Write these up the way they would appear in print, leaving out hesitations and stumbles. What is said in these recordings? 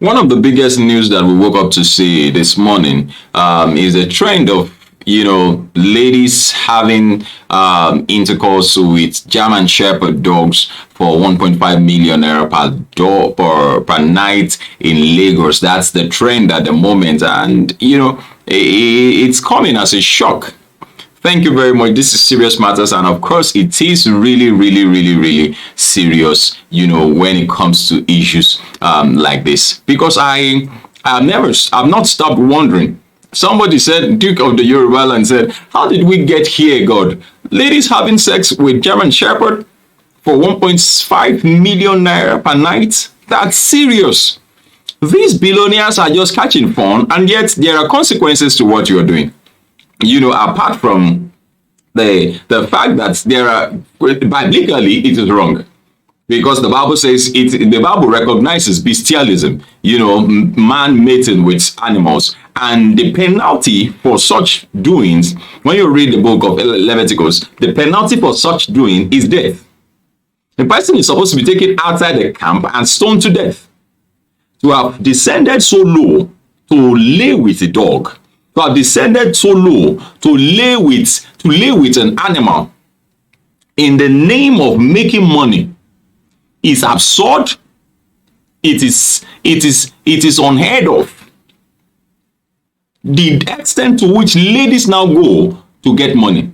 One of the biggest news that we woke up to see this morning is a trend of ladies having intercourse with German Shepherd dogs for 1.5 million naira per dog per night in Lagos. That's the trend at the moment, and it's coming as a shock. Thank you very much. This is Serious Matters, and of course, it is really, really, really, really serious, when it comes to issues like this. Because I've not stopped wondering. Somebody said, Duke of the Yoruba land said, how did we get here, God? Ladies having sex with German Shepherd for 1.5 million naira per night? That's serious. These billionaires are just catching fun, and yet there are consequences to what you're doing. Apart from the fact that there are, biblically, it is wrong. Because the Bible says, the Bible recognizes bestialism, man mating with animals. And the penalty for such doings, when you read the book of Leviticus, the penalty for such doing is death. The person is supposed to be taken outside the camp and stoned to death. To have descended so low to lay with a dog, to have descended so low to lay with an animal in the name of making money is absurd. It is unheard of. The extent to which ladies now go to get money.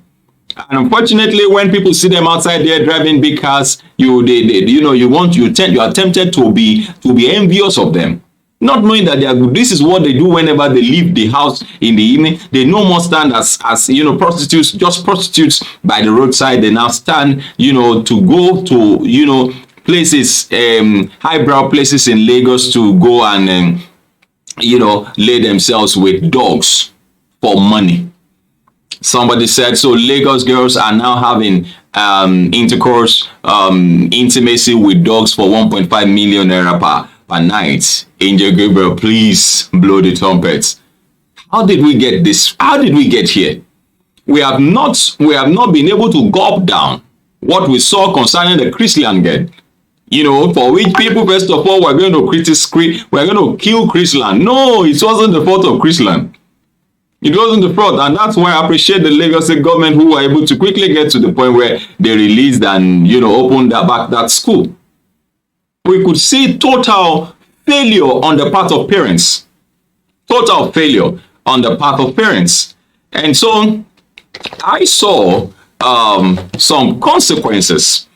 And unfortunately, when people see them outside there driving big cars, you are tempted to be envious of them, not knowing that this is what they do whenever they leave the house in the evening. They no more stand as prostitutes, just prostitutes by the roadside. They now stand, to go to places, highbrow places in Lagos, to go and lay themselves with dogs for money. Somebody said, so Lagos girls are now having intercourse, intimacy with dogs for 1.5 million naira per night. Angel Gabriel, please blow the trumpet. How did we get this? How did we get here? We have not been able to gulp down what we saw concerning the Christian girl. For which people, first of all, we're going to kill Chrisland. No, it wasn't the fault of Chrisland. It wasn't the fault, and that's why I appreciate the Lagos State government, who were able to quickly get to the point where they released and opened that school. We could see total failure on the part of parents. Total failure on the part of parents. And so I saw some consequences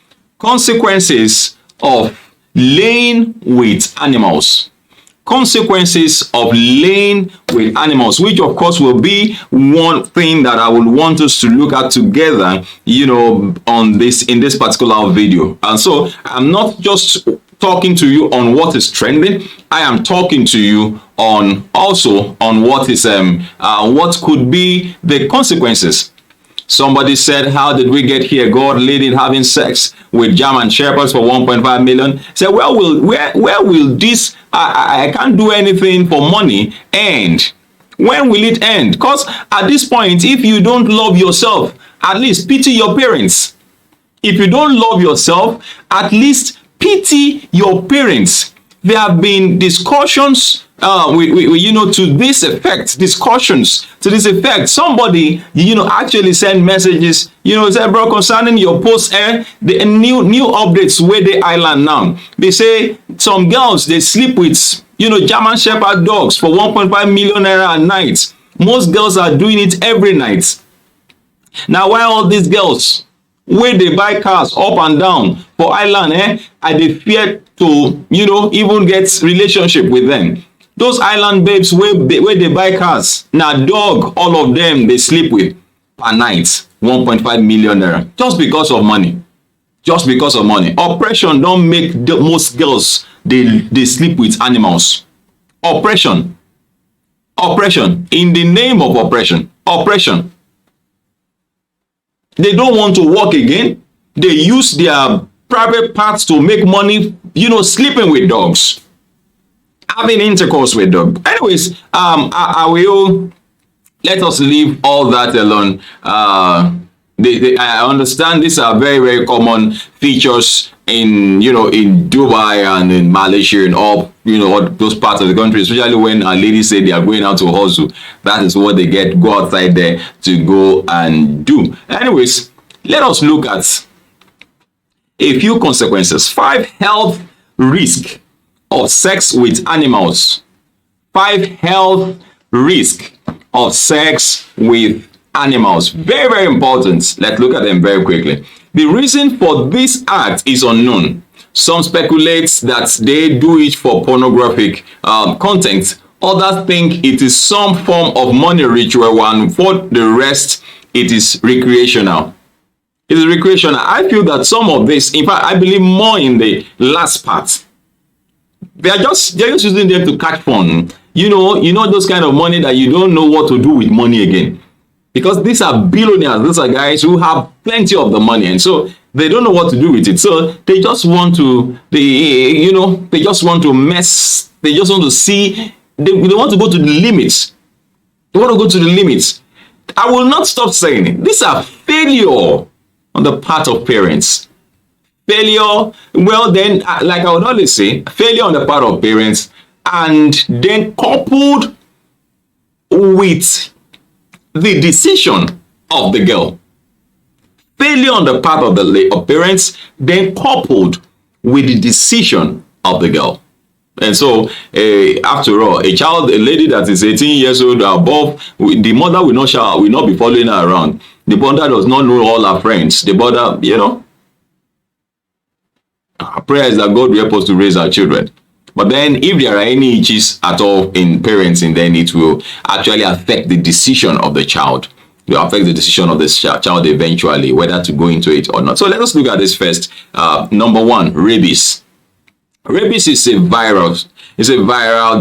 of laying with animals. Consequences of laying with animals, which of course will be one thing that I would want us to look at together, in this particular video. And so I'm not just talking to you on what is trending. I am talking to you on what is what could be the consequences. Somebody said, how did we get here? God lady having sex with German Shepherds for 1.5 million. Said, where will this, I can't do anything for money end? When will it end? Because at this point, if you don't love yourself, at least pity your parents. If you don't love yourself, at least pity your parents. There have been discussions to this effect. Somebody, actually sent messages, said, bro, concerning your post the new updates where the island now. They say some girls, they sleep with, German Shepherd dogs for 1.5 million naira a night. Most girls are doing it every night. Now, why all these girls, where they buy cars up and down for island, and they fear to, even get relationship with them? Those island babes where they buy cars, now dog, all of them they sleep with per night, 1.5 million naira, just because of money. Just because of money. Oppression don't make most girls they sleep with animals. Oppression. In the name of oppression. They don't want to work again. They use their private parts to make money, sleeping with dogs, having intercourse with dogs. Anyways, I will let us leave all that alone. I understand these are very, very common features in, in Dubai and in Malaysia and all, all those parts of the country, especially when our ladies say they are going out to hustle. That is what they go outside there to go and do. Anyways, let us look at a few consequences. 5 health risks of sex with animals. 5 health risks of sex with animals. Very, very important. Let's look at them very quickly. The reason for this act is unknown. Some speculate that they do it for pornographic content. Others think it is some form of money ritual, and for the rest, it is recreational. It is recreational. I feel that some of this, in fact, I believe more in the last part. They're just using them to catch fun. You know those kind of money that you don't know what to do with money again. Because these are billionaires. These are guys who have plenty of the money, and so they don't know what to do with it. So they just want to, they just want to mess. They just want to see. They want to go to the limits. They want to go to the limits. I will not stop saying it. These are failure on the part of parents. Failure. Well, then, like I would always say, failure on the part of parents, and then coupled with the decision of the girl. Failure on the part of the parents, then coupled with the decision of the girl. And so, after all, a lady that is 18 years old or above, the mother will not be following her around. The mother does not know all her friends. The mother, our prayer is that God will help us to raise our children. But then if there are any issues at all in parenting, then it will actually affect the decision of the child. It will affect the decision of the child eventually, whether to go into it or not. So let us look at this first. Number 1, rabies. Rabies is a viral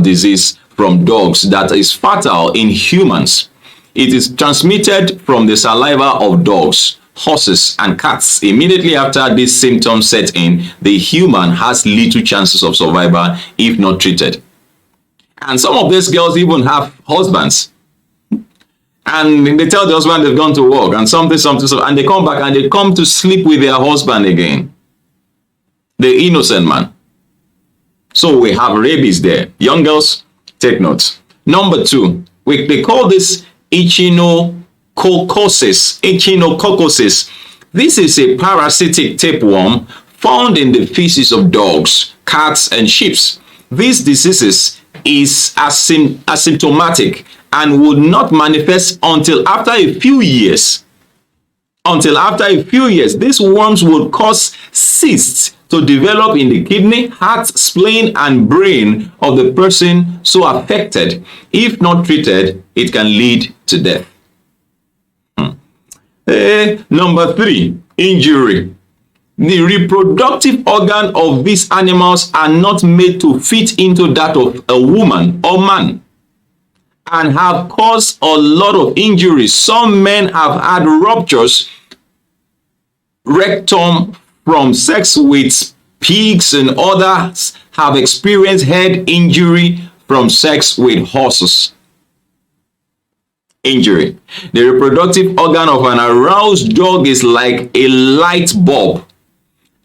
disease from dogs that is fatal in humans. It is transmitted from the saliva of dogs, horses, and cats. Immediately after these symptoms set in, the human has little chances of survival if not treated. And some of these girls even have husbands. And they tell the husband they've gone to work and something, and they come back and they come to sleep with their husband again. The innocent man. So we have rabies there. Young girls, take notes. Number 2, they call this echinococcosis. This is a parasitic tapeworm found in the feces of dogs, cats, and sheep. This disease is asymptomatic and would not manifest until after a few years. These worms would cause cysts to develop in the kidney, heart, spleen, and brain of the person so affected. If not treated, it can lead to death. Number 3, injury. The reproductive organ of these animals are not made to fit into that of a woman or man and have caused a lot of injuries. Some men have had ruptures rectum from sex with pigs, and others have experienced head injury from sex with horses. Injury. The reproductive organ of an aroused dog is like a light bulb,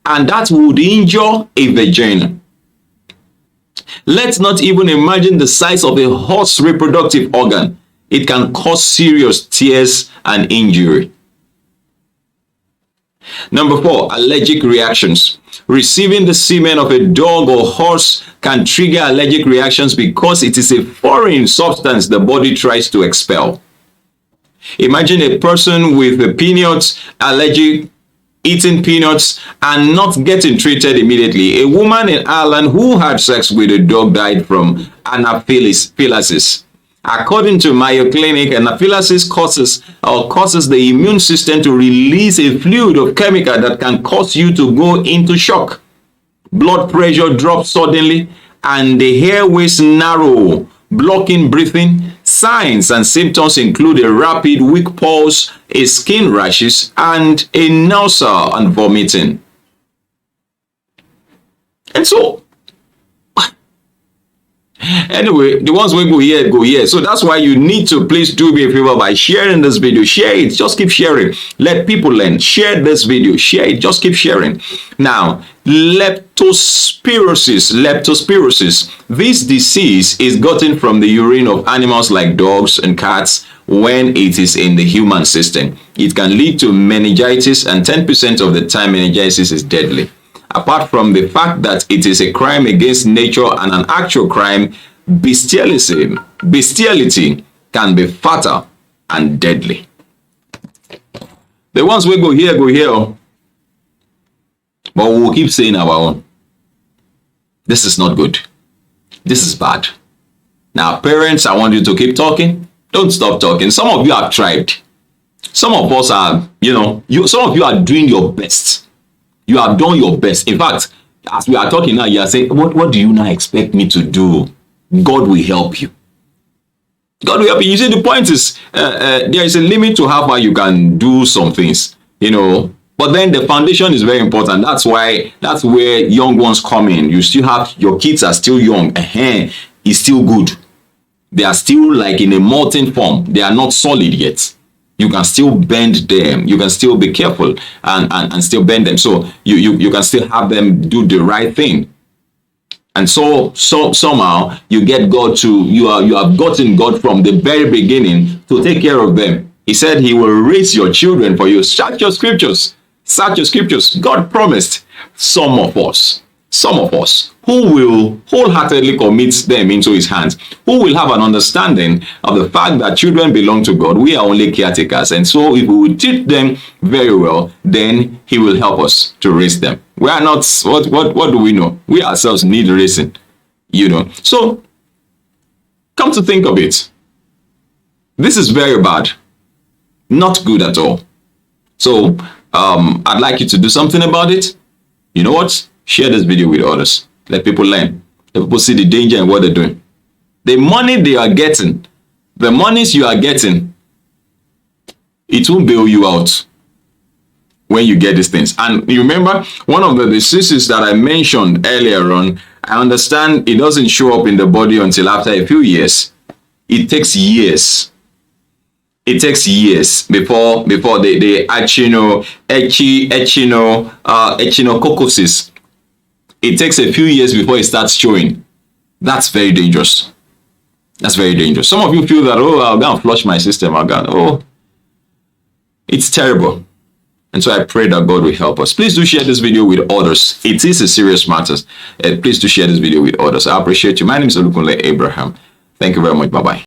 and that would injure a vagina. Let's not even imagine the size of a horse reproductive organ. It can cause serious tears and injury. Number 4, allergic reactions. Receiving the semen of a dog or horse can trigger allergic reactions because it is a foreign substance the body tries to expel. Imagine a person with a peanut allergy eating peanuts and not getting treated immediately. A woman in Ireland who had sex with a dog died from anaphylaxis. According to Mayo Clinic, anaphylaxis causes the immune system to release a fluid of chemical that can cause you to go into shock. Blood pressure drops suddenly and the airways narrow, blocking breathing. Signs and symptoms include a rapid weak pulse, a skin rashes, and a nausea and vomiting. And so, Anyway, the ones we go here, go here. So that's why you need to please do me a favor by sharing this video. Share it. Just keep sharing. Let people learn. Share this video. Share it. Just keep sharing. Now, leptospirosis. This disease is gotten from the urine of animals like dogs and cats when it is in the human system. It can lead to meningitis, and 10% of the time meningitis is deadly. Apart from the fact that it is a crime against nature and an actual crime, bestiality can be fatal and deadly. The ones we go here, but we will keep saying our own. This is not good. This is bad. Now, parents, I want you to keep talking. Don't stop talking. Some of you have tried. Some of us are, some of you are doing your best. You have done your best. In fact, as we are talking now, you are saying, what do you now expect me to do? God will help you. God will help you. You see, the point is, there is a limit to how far you can do some things, But then the foundation is very important. That's where young ones come in. You still have, your kids are still young. It's still good. They are still like in a molten form. They are not solid yet. You can still bend them. You can still be careful and still bend them. So you can still have them do the right thing. And so somehow you get God you have gotten God from the very beginning to take care of them. He said he will raise your children for you. Search your scriptures. Search your scriptures. God promised some of us who will wholeheartedly commit them into his hands, who will have an understanding of the fact that children belong to God. We are only caretakers. And so if we will teach them very well, then he will help us to raise them. We are not, what do we know? We ourselves need raising, So come to think of it, this is very bad. Not good at all. So I'd like you to do something about it. You know what? Share this video with others. Let people learn. Let people see the danger in what they're doing. The money they are getting, the monies you are getting, it will bail you out when you get these things. And you remember, one of the diseases that I mentioned earlier on, I understand it doesn't show up in the body until after a few years. It takes years. It takes years before the echinococcus. It takes a few years before it starts showing. That's very dangerous. That's very dangerous. Some of you feel that, I'll go and flush my system. It's terrible. And so I pray that God will help us. Please do share this video with others. It is a serious matter. Please do share this video with others. I appreciate you. My name is Olukunle Abraham. Thank you very much. Bye-bye.